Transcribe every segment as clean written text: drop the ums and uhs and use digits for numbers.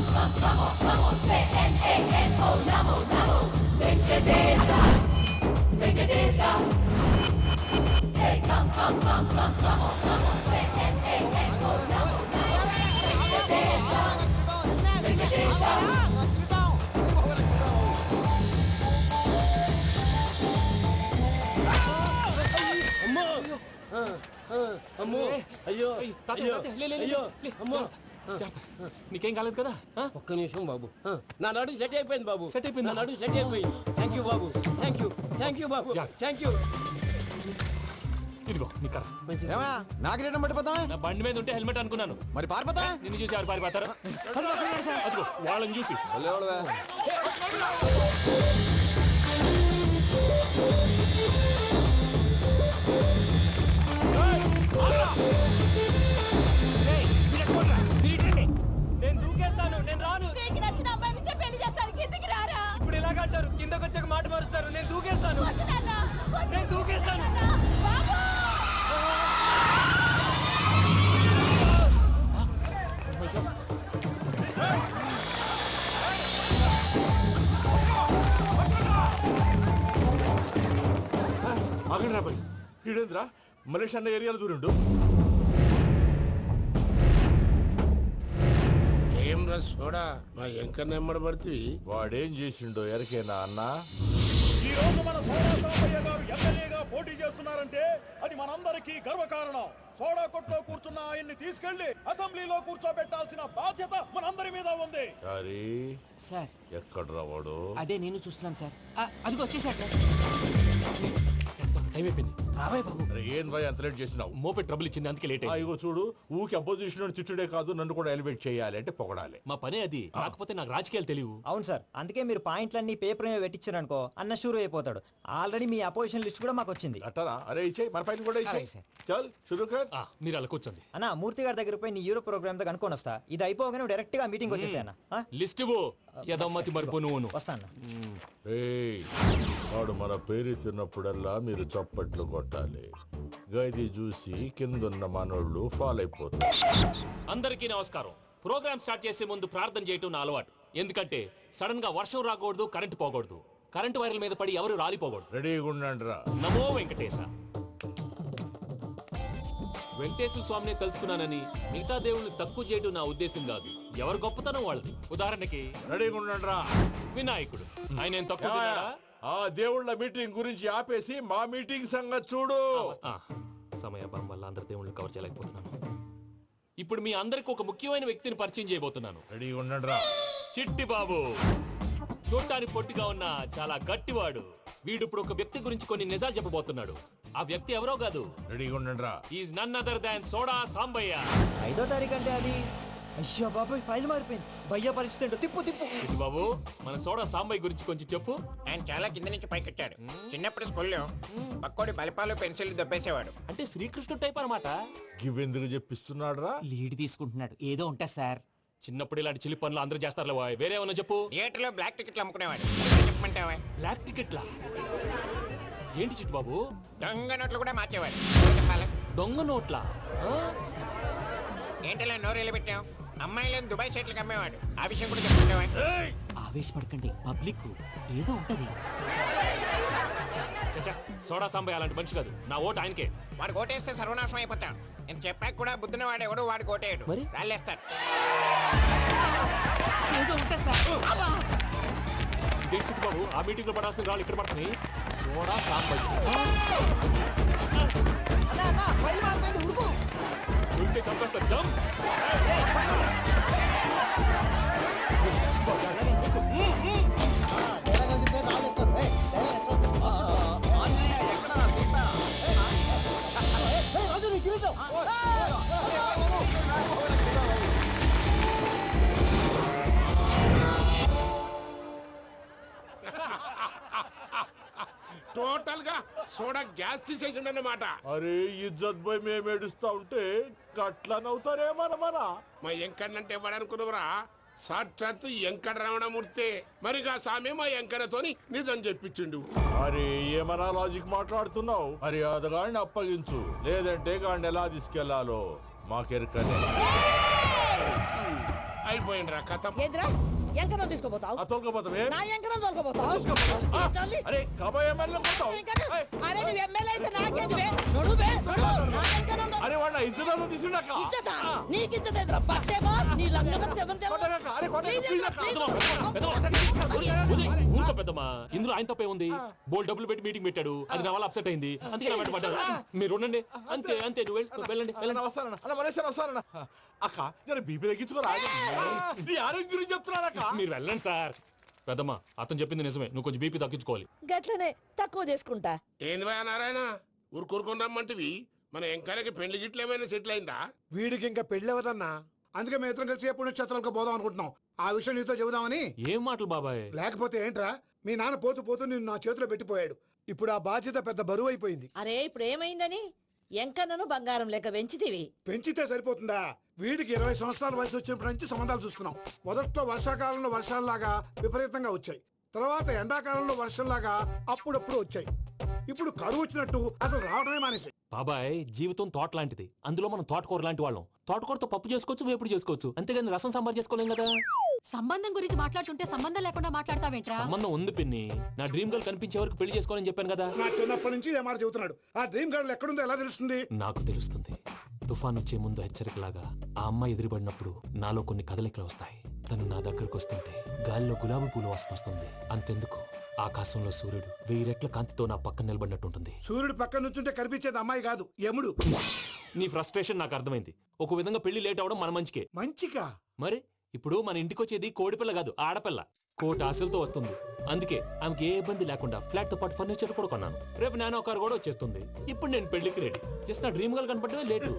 come on, say N-A-N-O, Namo, Namo, Venkatesa, Venkatesa. Hey, come on, say N-A-N-O, Namo, Namo, Venkatesa, Venkatesa. అమ్మో అయ్యో అయ్యో అమ్మో నీకేం కాలేదు కదా? ఒక్క నిమిషం బాబు, నా నడు సెట్ అయిపోయింది బాబు. సెట్ అయిపోయింది, నా నడు సెట్ అయిపోయింది. Thank you Babu, thank you Babu, thank you. ఇదిగో నీ కర్ర. నాకు రేటం పట్టిపోతావా? నా బండి మీద ఉంటే హెల్మెట్ అనుకున్నాను. మరి పారిపోతావా? నిన్ను చూసి ఎవరు పారిపోతారా? అదిగో వాళ్ళని చూసి. నేను దూకేస్తాను, నేను రాను. నీకు నచ్చిన అబ్బాయి నుంచే పెళ్లి చేస్తాను, కిందికి రారా. ఇప్పుడు ఇలాగంటారు, కిందకు వచ్చాక మాట మారుస్తారు. నేను దూకేస్తాను, వద్దు నాన్న, వద్దు. నేను దూకేస్తాను. బాబు ఆగండి రాబాయ్, ఈడేంద్రా మలేషియా అన్న ఏరియాలో దూరిండు. ఏం రా సోడా మా ఎంకన్న ఎమ్మడబడుతుంది. వాడేం చేసిండో ఎరకేనా అన్న? ఈ రోజు మన సోడా సాంబయ్య గారు ఎమ్మెల్యేగా పోటీ చేస్తున్నారంటే అది మనందరికీ గర్వకారణం. సోడా కొట్లో కూర్చున్న ఆయన్ని తీసుకెళ్లి అసెంబ్లీలో కూర్చోబెట్టాల్సిన బాధ్యత మనందరి మీద ఉంది. సారీ సార్, ఎక్కడ రావాడు? అదే నేను చూస్తున్నాను సార్. అదిగో వచ్చేసాడు సార్. టైం అయిపోయింది. రాబాయ్ బాబు. ఏం రాయ్ అంత లేట్ చేసినావు? మోపే ట్రబుల్ ఇచ్చింది, అందుకే లేట్ అయింది. ఇగో చూడు, ఊకి అపోజిషన్ తిట్టుడే కాదు, నన్ను కూడా ఎలివేట్ చేయాలి అంటే పొగడాలి. మా పనే అది. కాకపోతే నాకు రాజకీయాలు తెలియవు. అవును సార్, అందుకే మీరు పాయింట్లన్నీ పేపర్ మీద పెట్టించారనుకో అన్న షూర్ అయిపోతాడు. ఆల్రెడీ మీ అపోజిషన్ లిస్ట్ కూడా మాకు వచ్చింది. అట్టనా? అరే ఇచ్చేయి, మన ఫైల్ కూడా ఇచ్చేయి. అలాగే సార్. చల్ షురూ కర్. మీరు అలా కూర్చోండి. అన్న మూర్తి గారి దగ్గర పోయి నీ యూరో ప్రోగ్రామ్ దగ్గర అనుకోని వస్తా. ఇది అయిపోగానే డైరెక్ట్ గా మీటింగ్ వచ్చేసాను. లిస్ట్ ఇవ్వు. యదమ్మతి మరిపో నువ్వును. వస్తాను. ఏయ్, వాడు మన పేరు తిన్నప్పుడల్లా మీరు చప్పట్లు కొట్టాలి. గది చూసి కిందున్న మనోళ్ళు ఫాలో అయిపోతారు. అందరికీ నమస్కారం. ప్రోగ్రామ్ స్టార్ట్ చేసే ముందు ప్రార్థన చేయటం నా అలవాటు. ఎందుకంటే సడన్ గా వర్షం రాకూడదు, కరెంటు పోకూడదు, కరెంటు వైర్ల మీద పడి ఎవరు రాలిపోకూడదు. రెడీగా ఉండండి రా. నమో వెంకటేశ. వెంకటేశ్వర స్వామిని తెలుసుకున్నానని మిగతా దేవుళ్ళని తక్కువ చేయడం నా ఉద్దేశం కాదు. ఎవరు గొప్పతనం వాళ్ళది. ఉదాహరణకి రెడీగా ఉండండి రా. వినాయకుడు, ఆయన ఏం తక్కువ తిన్నాడా? ఆ దేవుళ్ళ మీటింగ్ గురించి ఆపేసి మా మీటింగ్ సంగతి చూడు. సమయాభావం వల్ల అందరి దేవుళ్ళని కవర్ చేయలేకపోతున్నాను. ఇప్పుడు మీ అందరికి ఒక ముఖ్యమైన వ్యక్తిని పరిచయం చేయబోతున్నాను. రెడీగా ఉండండి రా. చిట్టి బాబు. చూడ్డానికి పొట్టిగా ఉన్న చాలా గట్టివాడు. వీడు ఇప్పుడు ఒక వ్యక్తి గురించి కొన్ని నిజాలు చెప్పబోతున్నాడు. ఆ వ్యక్తి ఎవరో కాదు. రెడీగా ఉండండి రా. Is none other than Soda Sambayya. 5వ తారీఖు అంటే అది. అయ్యో బాబాయ్, ఫైల్ మారిపోయింది. భయ్య పరిస్థితి ఏంటో తిప్పు. చిట్టి బాబు, మన సోడా సాంబయ్య గురించి కొంచెం చెప్పు. ఆయన చాలా కింద నుంచి పైకెట్టాడు. చిన్నప్పుడు స్కూల్లో పక్కోడి బలిపాలు పెన్సిల్ దబ్బేసేవాడు. అంటే శ్రీకృష్ణుడు టైప్ అన్నమాట. గివెందుకు చెప్పిస్తున్నాడు రా? లీడ్ తీసుకుంటున్నాడు. ఏదో ఉంటా సార్. చిన్నప్పుడు ఇలాంటి చిలి పనులు అందరూ చేస్తారు. వేరే ఏమన్నా చెప్పు. థియేటర్లో బ్లాక్ టికెట్లు అమ్ముకునేవాడు. చెప్పమంటావా? బ్లాక్ టికెట్లా? ఏంటి చిట్టు బాబు? దొంగ నోట్లు కూడా మార్చేవాడు. చెప్పాలి. దొంగ నోట్లా? ఏంటలా నోరేళ్ళు పెట్టావు? అమ్మాయిలను దుబాయ్ షర్ట్లకు అమ్మేవాడు. ఆ విషయం కూడా చెప్పమంటావా? ఆవేశపడకండి, పబ్లిక్ ఏదో ఉంటది. సోడా సాంబయ్య అలాంటి మనిషి కాదు. నా ఓటు ఆయనకే. వాడు ఓటేస్తే సర్వనాశనం అయిపోతాడు. నేను చెప్పాక కూడా బుద్ధిన వాడేవాడు వాడు ఓటేయడు. మరి? రాళ్ళేస్తాడు. ఏదో ఉంటా సార్. ఇదేంటి చిట్టు బాబు, ఆ మీటింగ్ లో పడాల్సిన రాళ్ళు ఇక్కడ పడుతున్నాయి. సోడా సాంబయ్య ఉంటే చంపేస్తా. జంప్. టోటల్ గా సోడా గ్యాస్ తీసేసిండు అన్నమాట. అరే ఇజ్జత్ పోయి మేము ఏడుస్తా ఉంటే గట్లా నవ్వుతారేమన మన. మా ఎంకన్నంటే ఎవడనుకున్నావురా? సాక్షాత్తు ఎంకట రమణమూర్తి. మరిగా సామె మా ఎంకన్నతోని నిజం చెప్పించిండు. అరే ఏమన్నా లాజిక్ మాట్లాడుతున్నావు? అరే అదగాడిని అప్పగించు, లేదంటే గాడిని ఎలా తీసుకెళ్లాలో మాకెరకనే. అయిపోయిండ్రా కథ. ఏంద్రా ఎంకరం తీసుకోపోతావు? తోలుకోపోతావే నా ఎంకరం తోలుకోపోతావు? తల్లి. అరే కాబోయే ఎమ్మెల్యే కొడతావు. ఎంకరం? అరే నువ్వు ఎమ్మెల్యే అయితే నాకేంది బే? నడు బే, నడు. నా ఎంకరం తోలు- అరే వాడు ఇద్దరు తీసుకున్నాక ఇచ్చతా? నీకు ఇచ్చదేంద్రా? పక్షే బాస్, నీ లంగమతి ఎవరు తెలుసు? ఊరుకో పెద్దమ్మా, ఇందులో ఆయన తప్పే ఉంది. బోల్ డబ్బులు పెట్టి మీటింగ్ పెట్టాడు, అది నా వల్ల అప్సెట్ అయింది, అందుకే నా వెంట పడ్డాడు. మీరు ఉండండి, అంతే అంతే, నువ్వు వెళ్ళండి వెళ్ళండి. వస్తానన్న అన్న మలేశ్వర వస్తానన్న. అక్క నేను బీపీ తగ్గించుకోరా నీ ఆరోగ్యం గురించి చెప్తున్నానక్క. మీరు వెళ్ళండి సార్. పెద్దమ్మా, అతను చెప్పింది నిజమే, నువ్వు కొంచెం బీపీ తగ్గించుకోవాలి. గట్లనే తక్కువ చేసుకుంటా. ఏంది భయ నారాయణ ఊరుకూరుకొని రమ్మంటివి? మన ఎంకరకి పెళ్లి గిట్లు ఏమైనా సెటిల్ అయిందా? వీడికి ఇంకా పెళ్ళి అవ్వదన్నా. అందుకే మేము ఇద్దరం కలిసి పుణ్యక్షేత్రాలకు పోదాం అనుకుంటున్నాం. ఆ విషయం నీతో చెబుదామని. ఏం మాటలు బాబాయ్? లేకపోతే ఏంట్రా, మీ నాన్న పోతూ పోతూ నిన్ను నా చేతిలో పెట్టిపోయాడు. ఇప్పుడు ఆ బాధ్యత పెద్ద బరువు అయిపోయింది. అరే ఇప్పుడు ఏమైందని? ఎంకన్నను బంగారం లెక్క పెంచితివి. పెంచితే సరిపోతుందా? వీడికి 20 సంవత్సరాల వయసు వచ్చినప్పటి నుంచి సంబంధాలు చూస్తున్నాం. మొదట్లో వర్షాకాలంలో వర్షాలలాగా విపరీతంగా వచ్చాయి. తర్వాత ఎండాకాలంలో వర్షంలాగా అప్పుడప్పుడు వచ్చాయి. ఇప్పుడు కరువు వచ్చినట్టు అసలు రావడమే మానేసి. బాబాయ్, జీవితం తోట లాంటిది, అందులో మనం తోటకూర లాంటి వాళ్ళం. తోటకూరతో పప్పు చేసుకోవచ్చు, వేపుడు చేసుకోవచ్చు, అంతేగాని రసం సాంబార్ చేసుకోలేం కదా. సంబంధం గురించి మాట్లాడుతుంటే సంబంధం లేకుండా మాట్లాడతావేంట్రా? సంబంధం ఉంది పిన్ని, నా డ్రీమ్ గర్ల్ కనిపించే వరకు పెళ్లి చేసుకోవాలని చెప్పాను కదా. నా చిన్నప్పటి నుంచి ఏ మాట చెబుతున్నాడు. ఆ డ్రీమ్ గర్ల్ ఎక్కడుందో ఎలా తెలుస్తుంది? నాకు తెలుస్తుంది. తుఫాన్ వచ్చే ముందు హెచ్చరికలాగా ఆ అమ్మాయి ఎదురుపడినప్పుడు నాలో కొన్ని కదలికలు వస్తాయి. తను నా దగ్గరకు వస్తుంటే గాలిలో గులాబీ పూలు వాసన వస్తుంది. అంతెందుకు, ఆకాశంలో సూర్యుడు 1000 రెట్ల కాంతితో నా పక్కన నిలబడినట్టుంటుంది. సూర్యుడు పక్కన నుంచుంటే కనిపించేది అమ్మాయి కాదు, యముడు. నీ ఫ్రస్ట్రేషన్ నాకు అర్థమైంది. ఒక విధంగా పెళ్లి లేట్ అవడం మన మంచికే. మంచిగా? మరి ఇప్పుడు మన ఇంటికి వచ్చేది కోడిపిల్ల కాదు, ఆడపిల్ల. కోటి ఆశలతో వస్తుంది. అందుకే ఆమెకి ఏ ఇబ్బంది లేకుండా ఫ్లాట్ తో పాటు ఫర్నిచర్ కూడా కొన్నాను. రేపు నానో కారు కూడా వచ్చేస్తుంది. ఇప్పుడు నేను పెళ్లికి రెడీ. జస్ట్ నా డ్రీమ్ గర్ల్ కనపడమే లేటు.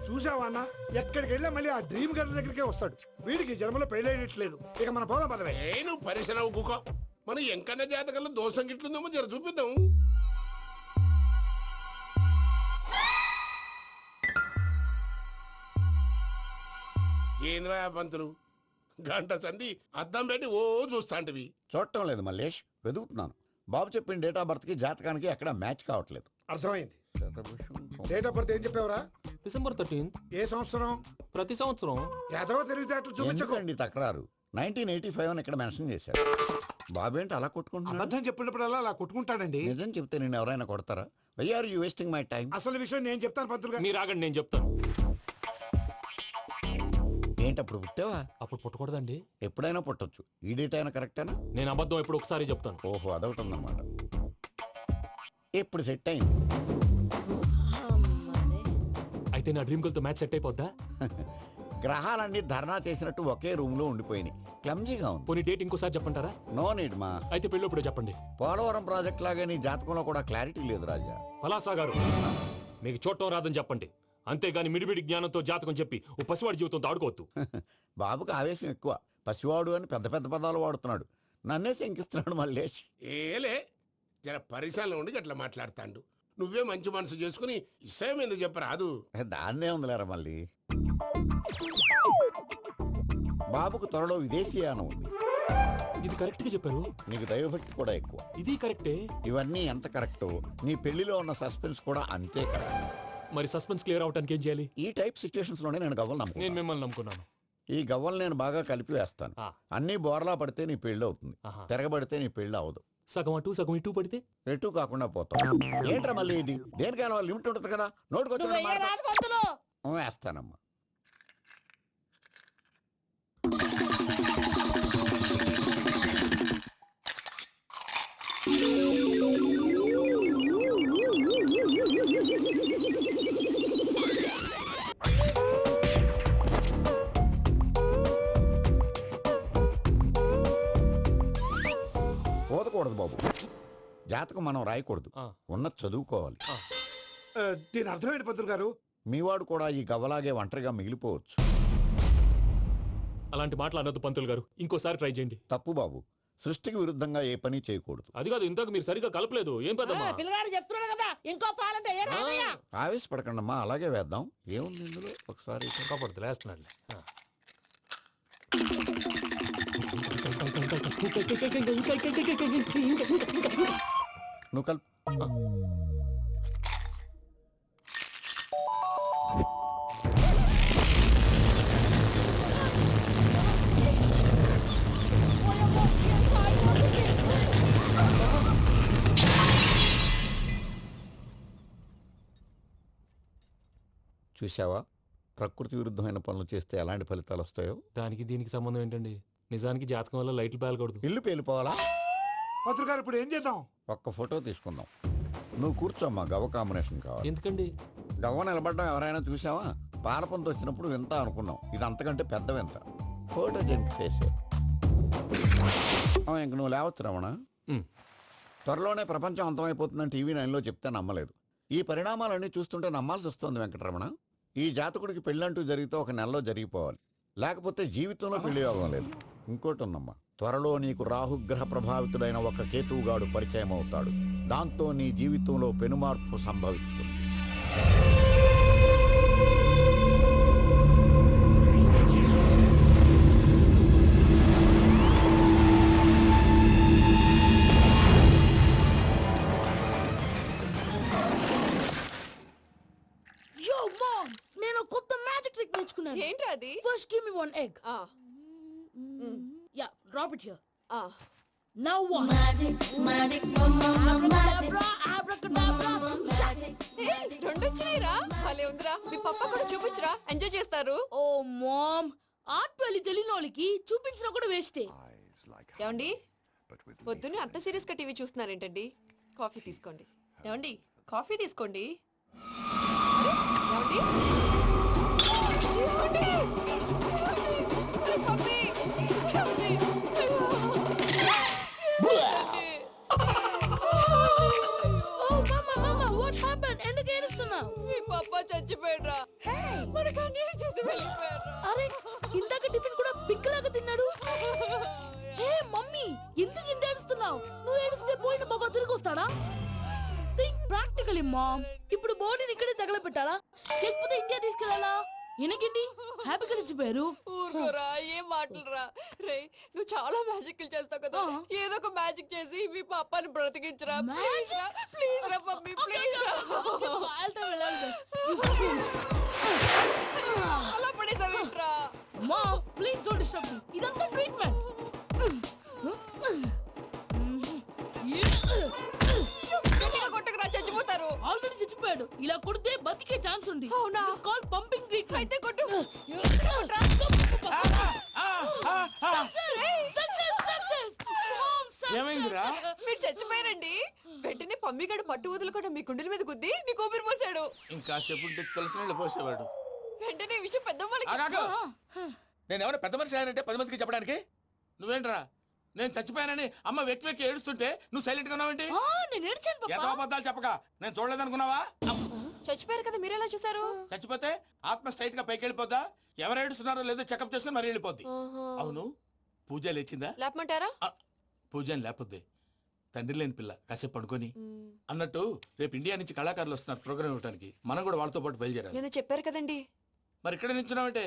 చూసావా అన్న, ఎక్కడికి వెళ్ళా మళ్ళీ ఆ డ్రీమ్ గర్ల్ దగ్గరికే వస్తాడు. వీడికి జన్మలో పెళ్ళేయట్లేదు. ఇక మన పోదాం పదవే. నేను పరిశ్రమ కుక మన ఎంకన్న జాతకంలో దోషం గిట్లుందేమో జర చూపిద్దాం. ఏంది భయ పంతులు, గంట సంధి అద్దం పెట్టి ఓ చూస్తాంటివి? చూడటం లేదు మల్లేష్, వెతుకుతున్నాను. బాబు చెప్పిన డేట్ ఆఫ్ బర్త్ కి జాతకానికి ఎక్కడ మ్యాచ్ కావట్లేదు. అర్థమైంది. డేట్ ఆఫ్ బర్త్ ఏం చెప్పావురా? డిసెంబర్ 13. ఏ సంవత్సరం? ప్రతి సంవత్సరం. ఏదో తెలివితేటలు చూపించకండి. ఎందుకండి తక్రారు? 1985 అని ఇక్కడ మెన్షన్ చేశాడు. బాబు ఏంటి అలా కొట్టుకుంటున్నాడు? అబద్ధం చెప్పినప్పుడల్లా అలా కొట్టుకుంటాడండి. నిజం చెప్తే నేను ఎవరైనా కొడతారా? Why are you wasting my time? అసలు విషయం నేను చెప్తాను పంతులు గారు. మీరు ఆగండి, నేను చెప్తాను. ఏంటి అప్పుడు పుట్టావా? అప్పుడు పుట్టకూడదండి. ఎప్పుడైనా పుట్టొచ్చు. ఈ డేట్ అయినా కరెక్టేనా? నేను అబద్ధం ఎప్పుడు ఒకసారి చెప్తాను. ఓహో, అదొకటి ఉందన్నమాట. ఎప్పుడు సెట్ అయింది? అయితే నా డ్రీమ్ గర్ల్ తో మ్యాచ్ సెట్ అయిపోద్దా? గ్రహాలన్నీ ధర్నా చేసినట్టు ఒకే రూమ్ లో ఉండిపోయినాయి. క్లమ్జీగా ఉంది. పోనీ డేట్ ఇంకోసారి చెప్పంటారా? నో నీడ్ మా. అయితే పెళ్ళప్పుడు చెప్పండి. పోలవరం ప్రాజెక్ట్ లాగా నీ జాతకంలో కూడా క్లారిటీ లేదు రాజా. పలాసా గారు, మీకు చూడటం రాదని చెప్పండి. అంతేగాని మిడిమిడి జ్ఞానంతో జాతకం చెప్పి ఓ పసివాడి జీవితంతో ఆడుకోవద్దు. బాబుకి ఆవేశం ఎక్కువ. పసివాడు అని పెద్ద పెద్ద పదాలు వాడుతున్నాడు. నన్నే శంకిస్తున్నాడు మల్లేష్. ఏలే, జర పరిశ్రమలో ఉండి అట్లా మాట్లాడతాండు. నువ్వే మంచి మనసు చేసుకుని ఇష్టం ఎందుకు చెప్పరాదు? దాన్నే ఉందిలేరా మళ్ళీ. బాబుకు త్వరలో విదేశీయానం ఉంది. ఇది కరెక్ట్ గా చెప్పారు. నీకు దైవభక్తి కూడా ఎక్కువ. ఇది కరెక్టే. ఇవన్నీ ఎంత కరెక్టో నీ పెళ్లిలో ఉన్న సస్పెన్స్ కూడా అంతే కరెక్ట్. మరి సస్పెన్స్ క్లియర్ అవడానికి ఏం చేయాలి? ఈ టైప్ సిచ్యువేషన్స్ లోనే నేను గవ్వలు నేను నమ్ముకున్నాను. మిమ్మల్ని నమ్ముకున్నాను. ఈ గవ్వలు నేను బాగా కలిపి వేస్తాను. అన్ని బోర్లా పడితే నీ పెళ్లి అవుతుంది. తిరగబడితే నీ పెళ్లి అవదు. సగం అటు సగం ఇటు పడితే ఎటు కాకుండా పోతాం. ఏంట్రా మళ్ళీ ఇది? దేనికైనా లిమిట్ ఉంటుంది కదా. నోటుకొచ్చి వేస్తానమ్మా. పోదకూడదు బాబు. జాతకం మనం రాయకూడదు, ఉన్నది చదువుకోవాలి. దీని అర్థమైంది పంతులు గారు. మీవాడు కూడా ఈ గవ్వలాగే ఒంటరిగా మిగిలిపోవచ్చు. అలాంటి మాటలు అనొద్దు పంతులు గారు, ఇంకోసారి ట్రై చేయండి. తప్పు బాబు. సృష్టికి విరుద్ధంగా ఏ పని చేయకూడదు. అది కాదు, ఇంతకు మీరు సరిగా కలపలేదు. ఏం పెద్దమ్మా? పిల్లగాడు చెప్తున్నాడు కదా, ఇంకో పాలంటే ఏ రాదయ్యా? ఆవేశపడకండమ్మా, అలాగే వేద్దాం. ఏముంది ఇందులో? ఒకసారి కాపాడుతు లేస్తున్నాడు. నువ్వు కల్ చూసావా ప్రకృతి విరుద్ధమైన పనులు చేస్తే ఎలాంటి ఫలితాలు వస్తాయో? దానికి దీనికి సంబంధం ఏంటండి? నిజానికి జాతకం వల్ల లైట్లు పేలకూడదు. ఇల్లు పేలిపోవాలా? పత్రికారు ఇప్పుడు ఏం చేద్దాం? ఒక్క ఫోటో తీసుకుందాం. నువ్వు కూర్చోమ్మా, గవ్వ కాంబినేషన్ కావాలి. ఎందుకండి? గవ్వ నిలబడడం ఎవరైనా చూసావా? పాలపంత వచ్చినప్పుడు వింత అనుకున్నాం, ఇది అంతకంటే పెద్ద వింత. ఫోటో జంక్ చేసే ఇంక నువ్వు లేవచ్చు రమణ. త్వరలోనే ప్రపంచం అంతమైపోతుందని టీవీ 9లో చెప్తే నమ్మలేదు. ఈ పరిణామాలన్నీ చూస్తుంటే నమ్మాల్సి వస్తుంది వెంకటరమణ. ఈ జాతకుడికి పెళ్ళంటూ జరిగితే ఒక నెలలో జరిగిపోవాలి, లేకపోతే జీవితంలో పెళ్లి యోగం లేదు. ఇంకోటి ఉందమ్మా, త్వరలో నీకు రాహుగ్రహ ప్రభావితుడైన ఒక కేతువుగాడు పరిచయం అవుతాడు. దాంతో నీ జీవితంలో పెనుమార్పు సంభవిస్తుంది. నేను కొత్త మ్యాజిక్ ట్రిక్ నేర్చుకున్నాను. ఏంటి అది? First give me one egg. Yeah, drop it here. Now what? Magic magic magic అబ్రాకడాబ్రా. రెండు వచ్చినాయిరా, భలే ఉందిరా. మీ పప్ప కూడా చూపించరా, ఎంజాయ్ చేస్తారు. ఓ మామ్, ఆర్ట్ పెళ్లి తెలియని వాళ్ళకి చూపించినా కూడా వేస్టే. ఏమండి, పొద్దున్నే అంత సీరియస్ గా టీవీ చూస్తున్నారేంటండి? కాఫీ తీసుకోండి. ఏమండి, కాఫీ తీసుకోండి. ఏమండి? ఏమండి? పప్పి! ఏమండి? ఎందుకు ఏడుస్తున్నావు? మీ పప్ప చచ్చిపోయాడ్రా. మనకు అన్యాయం చేసి వెళ్ళిపోయాడ్రా. అరే, ఇందాక టిఫిన్ కూడా బిగ్గలాగా తిన్నాడు. హే మమ్మీ, ఎందుకు ఇంత ఏడుస్తున్నావు? నువ్వు ఏడిస్తే పోయిన బాబా తిరిగి వస్తాడా? Think practically mom. ఇప్పుడు బాడీని ఇక్కడే తగలబెట్టాలా, లేకపోతే ఇండియా తీసుకెళ్ళాలా? ఎనకండి హ్యాపీగా చచ్చిపోయారు. ఊరుకోరా, ఏం మాటలురా. రే, నువ్వు చాలా మ్యాజిక్ చేస్తావు కదా, ఏదో ఒక మ్యాజిక్ చేసి మీ పాపాని బ్రతికించరా. ప్లీజ్ రా మమ్మీ, ప్లీజ్. అలా పడేసావేంట్రా? Mom please don't disturb me. ఇదంతా ట్రీట్మెంట్. కొట్టకరా, చచ్చిపోతారు. ఆల్రెడీ చచ్చిపోయాడు. ఇలా కొడితే బతికే ఛాన్స్ ఉంది. అవునా? Call pumping treatment. అయితే కొట్టు. ఏమైందిరా? మీరు చచ్చిపోయారండి. వెంటనే పమ్మిగాడు పట్టు వదులుకుండా మీ గుండెల మీద గుద్ది మీకు ఊపిరి పోసాడు. ఇంకా చెప్పు తెలిసిన పోసేవాడు. వెంటనే ఈ విషయం పెద్దవాళ్ళకి. నేను ఎవరైనా పెద్ద మనిషి ఆయనంటే 10 మందికి చెప్పడానికి. నువ్వేంట్రా, నేను చచ్చిపోయానని అమ్మ వెక్కి వెక్కి ఏడుస్తుంటే నువ్వు సైలెంట్ గా ఉన్నావేంటి? నేను ఏడ్చాను పాపా. ఎంతో అబద్ధాలు చెప్పక నేను చూడలేదనుకున్నావా? చచ్చిపోయారు కదా, మీరెలా చూసారు? చచ్చిపోతే ఆత్మ స్ట్రైట్ గా పైకి వెళ్ళిపోద్దా? ఎవరు ఏడుస్తున్నారో లేదో చెకప్ చేసుకుని మరీ వెళ్ళిపోద్ది. అవును, పూజ లేచిందా? లేపమంటారా? పూజ అని లేకపోద్ది. తండ్రి లేని పిల్ల, కాసేపు పడుకొని. అన్నట్టు రేపు ఇండియా నుంచి కళాకారులు వస్తున్నారు ప్రోగ్రామ్ ఇవ్వడానికి. మనం కూడా వాళ్ళతో పాటు బయలుదేరాలి. నేను చెప్పారు కదండి. మరి ఇక్కడ నిల్చున్నావంటే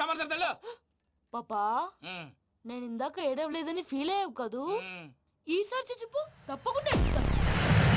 సమాధానం. పాపా, నేను ఇందాక ఏడవలేదని ఫీల్ అయ్యావు కదూ. ఈసారి చచ్చిపో, తప్పకుండా ఏడుస్తా.